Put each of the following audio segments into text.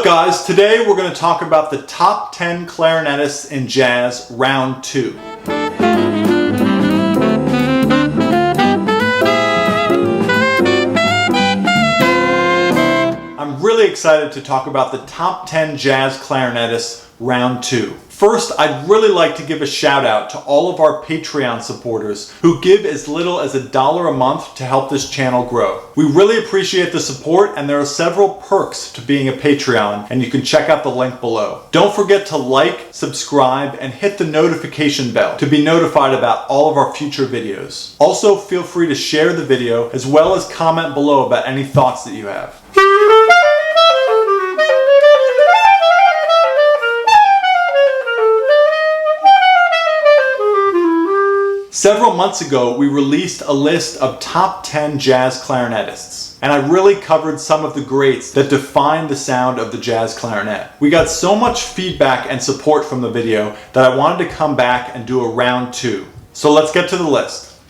guys? Today we're going to talk about the top 10 clarinetists in jazz, round 2. I'm really excited to talk about the top 10 jazz clarinetists, round 2. First, I'd really like to give a shout out to all of our Patreon supporters who give as little as $1 a month to help this channel grow. We really appreciate the support, and there are several perks to being a Patreon, and you can check out the link below. Don't forget to like, subscribe, and hit the notification bell to be notified about all of our future videos. Also, feel free to share the video as well as comment below about any thoughts that you have. Several months ago, we released a list of top 10 jazz clarinetists, and I really covered some of the greats that define the sound of the jazz clarinet. We got so much feedback and support from the video that I wanted to come back and do a round 2. So let's get to the list.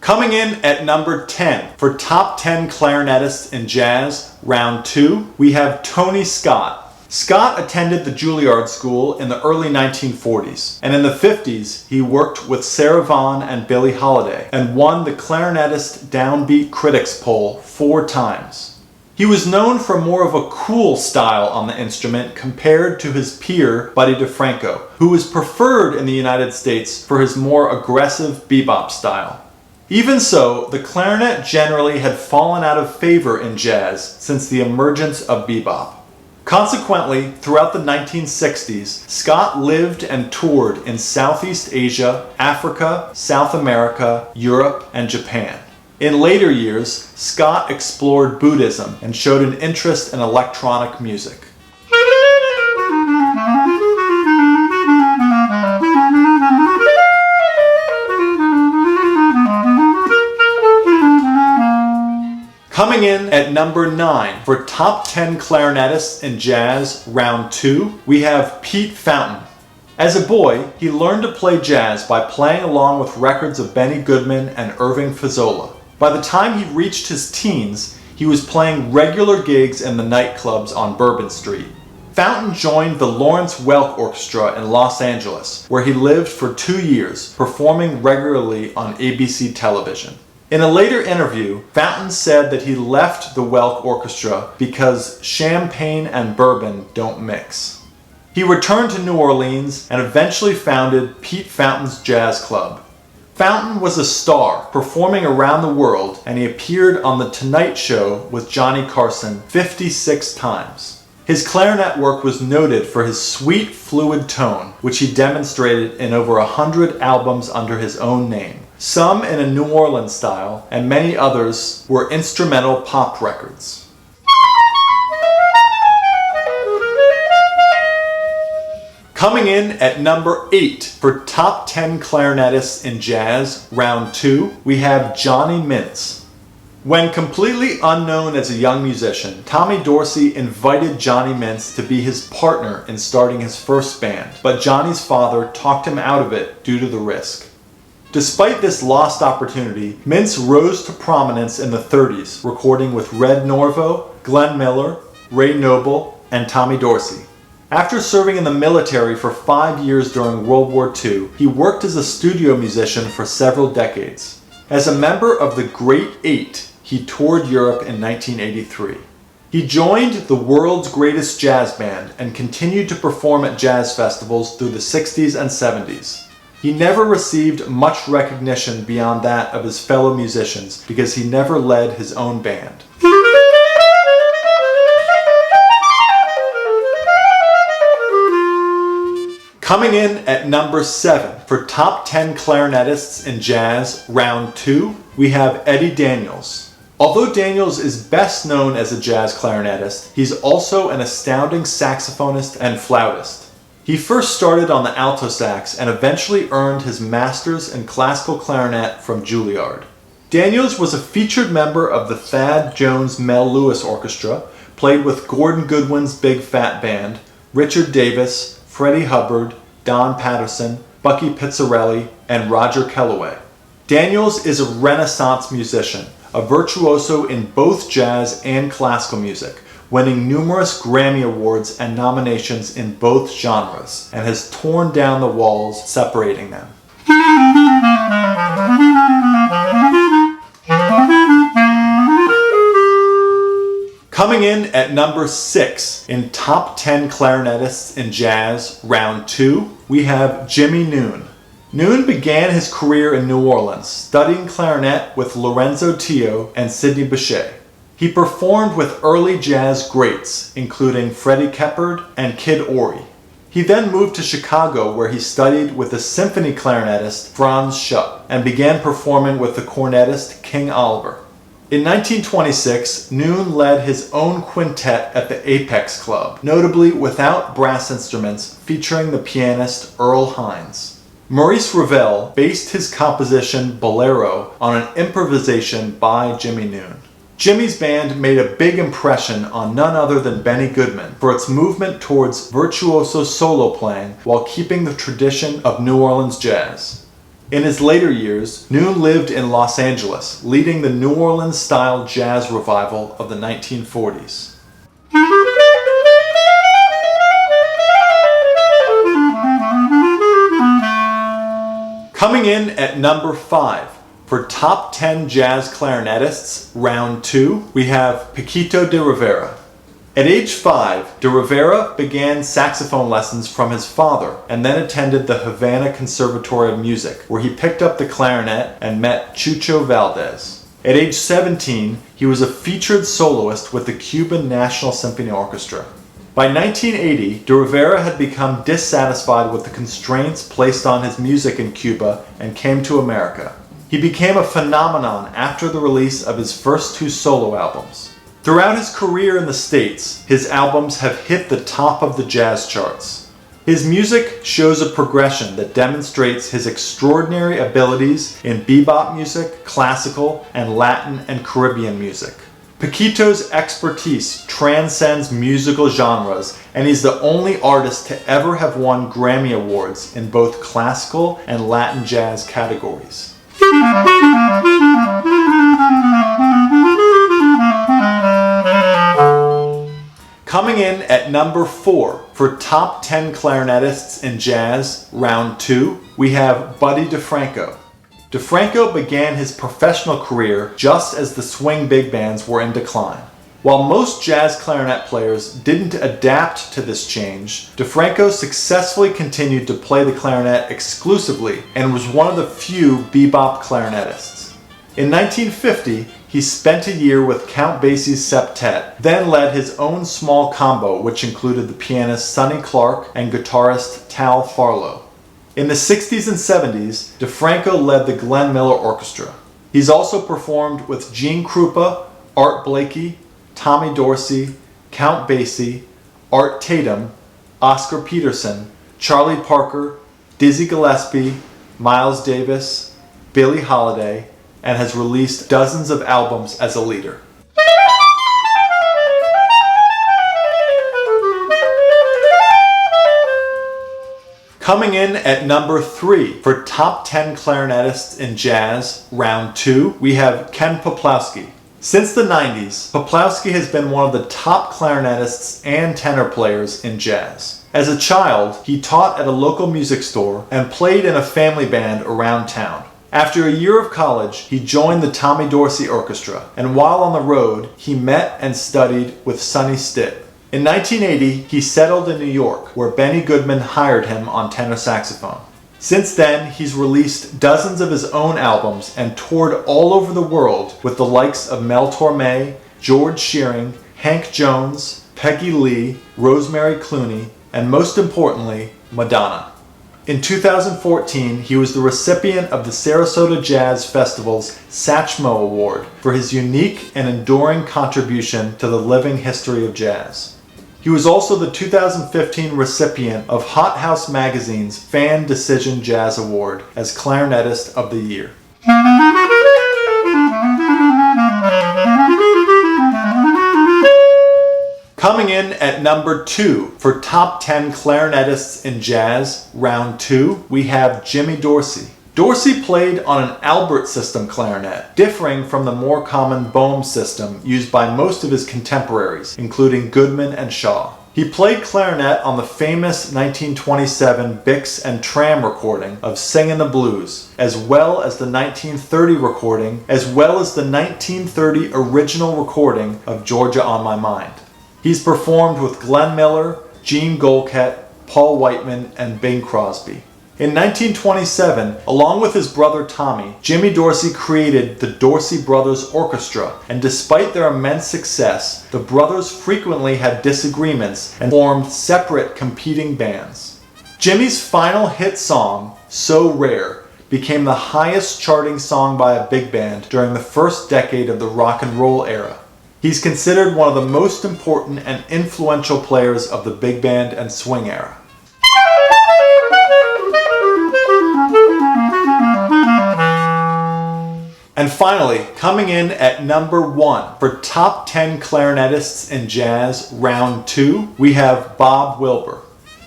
Coming in at number 10 for top 10 clarinetists in jazz, round 2, we have Tony Scott. Scott attended the Juilliard School in the early 1940s, and in the 50s he worked with Sarah Vaughan and Billie Holiday and won the Clarinetist Downbeat Critics Poll 4 times. He was known for more of a cool style on the instrument compared to his peer Buddy DeFranco, who was preferred in the United States for his more aggressive bebop style. Even so, the clarinet generally had fallen out of favor in jazz since the emergence of bebop. Consequently, throughout the 1960s, Scott lived and toured in Southeast Asia, Africa, South America, Europe, and Japan. In later years, Scott explored Buddhism and showed an interest in electronic music. Coming in at number 9 for top 10 clarinetists in jazz, round 2, we have Pete Fountain. As a boy, he learned to play jazz by playing along with records of Benny Goodman and Irving Fazzola. By the time he reached his teens, he was playing regular gigs in the nightclubs on Bourbon Street. Fountain joined the Lawrence Welk Orchestra in Los Angeles, where he lived for 2 years, performing regularly on ABC television. In a later interview, Fountain said that he left the Welk Orchestra because champagne and bourbon don't mix. He returned to New Orleans and eventually founded Pete Fountain's Jazz Club. Fountain was a star, performing around the world, and he appeared on The Tonight Show with Johnny Carson 56 times. His clarinet work was noted for his sweet, fluid tone, which he demonstrated in over 100 albums under his own name. Some in a New Orleans style, and many others were instrumental pop records. Coming in at number 8 for top 10 clarinetists in jazz, round 2, we have Johnny Mintz. When completely unknown as a young musician, Tommy Dorsey invited Johnny Mintz to be his partner in starting his first band, but Johnny's father talked him out of it due to the risk. Despite this lost opportunity, Mintz rose to prominence in the 30s, recording with Red Norvo, Glenn Miller, Ray Noble, and Tommy Dorsey. After serving in the military for 5 years during World War II, he worked as a studio musician for several decades. As a member of the Great Eight, he toured Europe in 1983. He joined the world's greatest jazz band and continued to perform at jazz festivals through the 60s and 70s. He never received much recognition beyond that of his fellow musicians because he never led his own band. Coming in at number 7 for top 10 clarinetists in jazz, round 2, we have Eddie Daniels. Although Daniels is best known as a jazz clarinetist, he's also an astounding saxophonist and flautist. He first started on the alto sax and eventually earned his master's in classical clarinet from Juilliard. Daniels was a featured member of the Thad Jones Mel Lewis Orchestra, played with Gordon Goodwin's Big Fat Band, Richard Davis, Freddie Hubbard, Don Patterson, Bucky Pizzarelli, and Roger Kellaway. Daniels is a Renaissance musician, a virtuoso in both jazz and classical music, winning numerous Grammy Awards and nominations in both genres, and has torn down the walls separating them. Coming in at number 6 in top 10 clarinetists in jazz, round 2, we have Jimmy Noone. Noone began his career in New Orleans, studying clarinet with Lorenzo Tio and Sidney Bechet. He performed with early jazz greats, including Freddie Keppard and Kid Ory. He then moved to Chicago, where he studied with the symphony clarinetist Franz Schupp and began performing with the cornetist King Oliver. In 1926, Noone led his own quintet at the Apex Club, notably without brass instruments, featuring the pianist Earl Hines. Maurice Ravel based his composition Bolero on an improvisation by Jimmy Noone. Jimmy's band made a big impression on none other than Benny Goodman for its movement towards virtuoso solo playing while keeping the tradition of New Orleans jazz. In his later years, Noone lived in Los Angeles, leading the New Orleans-style jazz revival of the 1940s. Coming in at number 5 for top 10 jazz clarinetists, round 2, we have Paquito de Rivera. At age 5, de Rivera began saxophone lessons from his father and then attended the Havana Conservatory of Music, where he picked up the clarinet and met Chucho Valdez. At age 17, he was a featured soloist with the Cuban National Symphony Orchestra. By 1980, de Rivera had become dissatisfied with the constraints placed on his music in Cuba and came to America. He became a phenomenon after the release of his first 2 solo albums. Throughout his career in the States, his albums have hit the top of the jazz charts. His music shows a progression that demonstrates his extraordinary abilities in bebop music, classical, and Latin and Caribbean music. Paquito's expertise transcends musical genres, and he's the only artist to ever have won Grammy Awards in both classical and Latin jazz categories. Coming in at number 4 for top 10 clarinetists in jazz, round 2, we have Buddy DeFranco. DeFranco began his professional career just as the swing big bands were in decline. While most jazz clarinet players didn't adapt to this change, DeFranco successfully continued to play the clarinet exclusively and was one of the few bebop clarinetists. In 1950, he spent a year with Count Basie's septet, then led his own small combo, which included the pianist Sonny Clark and guitarist Tal Farlow. In the 60s and 70s, DeFranco led the Glenn Miller Orchestra. He's also performed with Gene Krupa, Art Blakey, Tommy Dorsey, Count Basie, Art Tatum, Oscar Peterson, Charlie Parker, Dizzy Gillespie, Miles Davis, Billie Holiday, and has released dozens of albums as a leader. Coming in at number 3 for top 10 clarinetists in jazz, round 2, we have Ken Peplowski. Since the 90s, Peplowski has been one of the top clarinetists and tenor players in jazz. As a child, he taught at a local music store and played in a family band around town. After a year of college, he joined the Tommy Dorsey Orchestra, and while on the road, he met and studied with Sonny Stitt. In 1980, he settled in New York, where Benny Goodman hired him on tenor saxophone. Since then, he's released dozens of his own albums and toured all over the world with the likes of Mel Torme, George Shearing, Hank Jones, Peggy Lee, Rosemary Clooney, and most importantly, Madonna. In 2014, he was the recipient of the Sarasota Jazz Festival's Satchmo Award for his unique and enduring contribution to the living history of jazz. He was also the 2015 recipient of Hot House Magazine's Fan Decision Jazz Award as Clarinetist of the Year. Coming in at number 2 for top 10 clarinetists in jazz, round 2, we have Jimmy Dorsey. Dorsey played on an Albert system clarinet, differing from the more common Boehm system used by most of his contemporaries, including Goodman and Shaw. He played clarinet on the famous 1927 Bix and Tram recording of Singin' the Blues, as well as the 1930 recording, as well as the 1930 original recording of Georgia on My Mind. He's performed with Glenn Miller, Gene Golkett, Paul Whiteman, and Bing Crosby. In 1927, along with his brother Tommy, Jimmy Dorsey created the Dorsey Brothers Orchestra, and despite their immense success, the brothers frequently had disagreements and formed separate competing bands. Jimmy's final hit song, So Rare, became the highest charting song by a big band during the first decade of the rock and roll era. He's considered one of the most important and influential players of the big band and swing era. And finally, coming in at number 1 for top 10 clarinetists in jazz round 2, we have Bob Wilbur.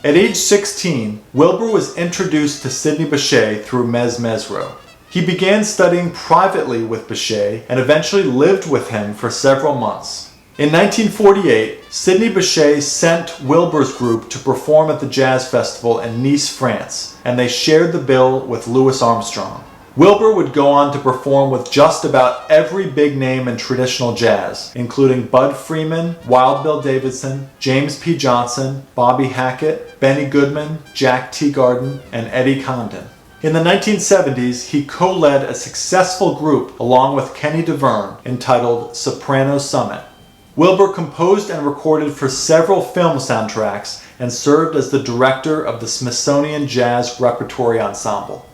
At age 16, Wilbur was introduced to Sidney Bechet through Mezz Mezzrow. He began studying privately with Bechet and eventually lived with him for several months. In 1948, Sidney Bechet sent Wilbur's group to perform at the Jazz Festival in Nice, France, and they shared the bill with Louis Armstrong. Wilbur would go on to perform with just about every big name in traditional jazz, including Bud Freeman, Wild Bill Davidson, James P. Johnson, Bobby Hackett, Benny Goodman, Jack Teagarden, and Eddie Condon. In the 1970s, he co-led a successful group along with Kenny DeVerne entitled Soprano Summit. Wilbur composed and recorded for several film soundtracks and served as the director of the Smithsonian Jazz Repertory Ensemble.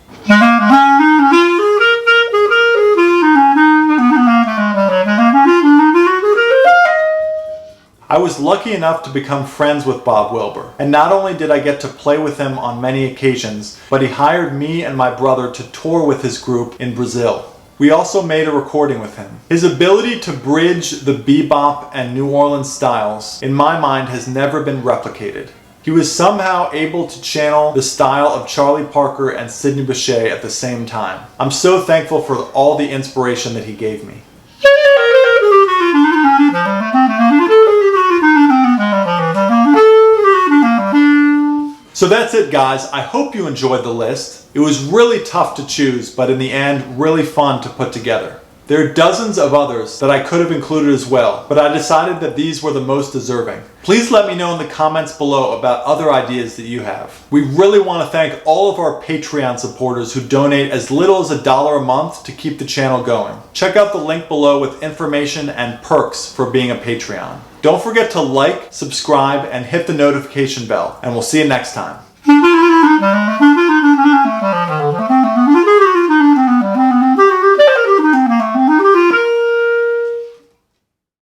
I was lucky enough to become friends with Bob Wilbur, and not only did I get to play with him on many occasions, but he hired me and my brother to tour with his group in Brazil. We also made a recording with him. His ability to bridge the bebop and New Orleans styles, in my mind, has never been replicated. He was somehow able to channel the style of Charlie Parker and Sidney Bechet at the same time. I'm so thankful for all the inspiration that he gave me. So that's it, guys. I hope you enjoyed the list. It was really tough to choose, but in the end, really fun to put together. There are dozens of others that I could have included as well, but I decided that these were the most deserving. Please let me know in the comments below about other ideas that you have. We really want to thank all of our Patreon supporters who donate as little as $1 a month to keep the channel going. Check out the link below with information and perks for being a Patreon. Don't forget to like, subscribe, and hit the notification bell, and we'll see you next time.